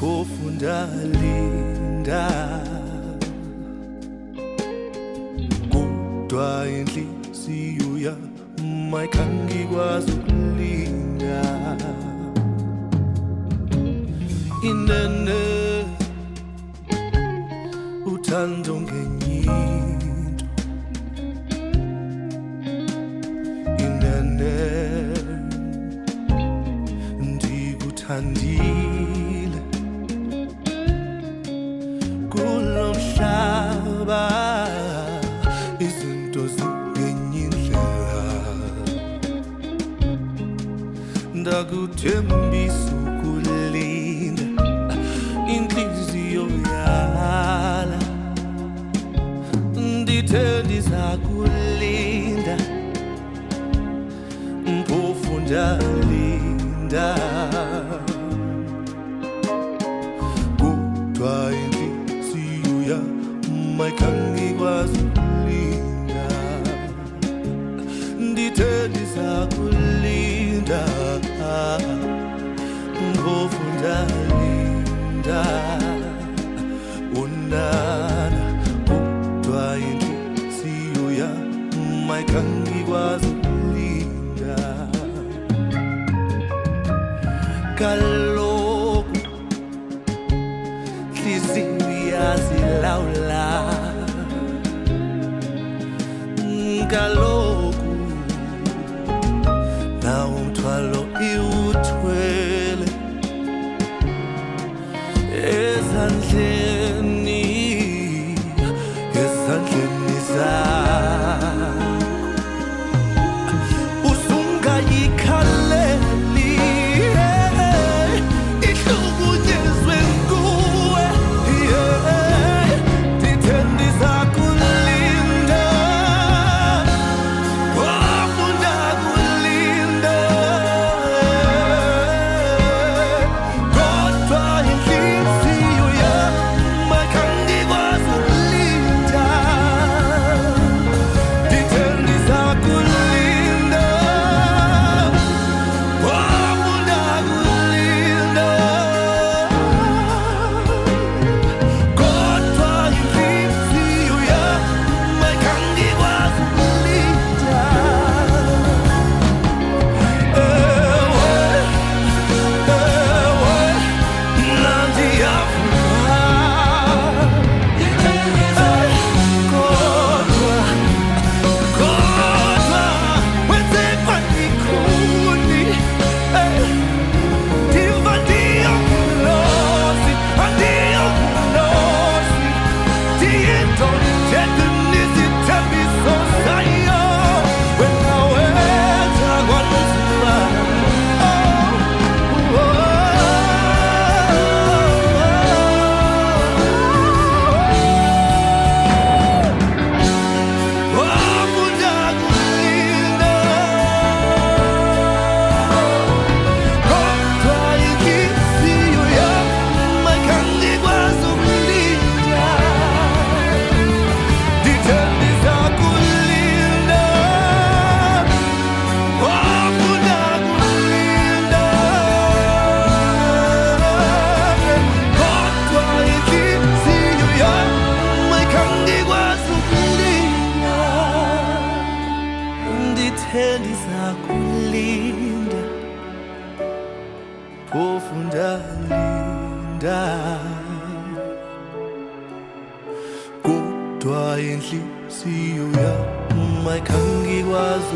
phofu ndalinda kodwa inhliziyo yami ayikangikwazi ukulinda inene uthando ngenye into inene ndikuthandile kulo mhlaba izinto zingenye indlela ndakuthembisa ukulinda inhliziyo yala ndithe ndizakulinda phofu ndalinda kodwa inhliziyo yami ayikangikwazi ukulinda ndithe ndizakulinda phofu ndalinda unana kodwa inhliziyo yami ayikangikwazi ukulinda kaloku inhliziyo iyazilawula kaloku nawo umthwalo iwuthwele ezandleni zakho usungayikhaleli ihlukunyezwe nguwe ndithe ndizakulinda phofu ndakulinda kodwa inhliziyo yami ayikangikwazi ukulinda ndithe ndizakulinda phofu ndakulinda kodwa inhliziyo yami ayikangikwazi ukulinda Ndizakulinda phofu ndalinda kodwa inhliziyo yami ayikangikwazi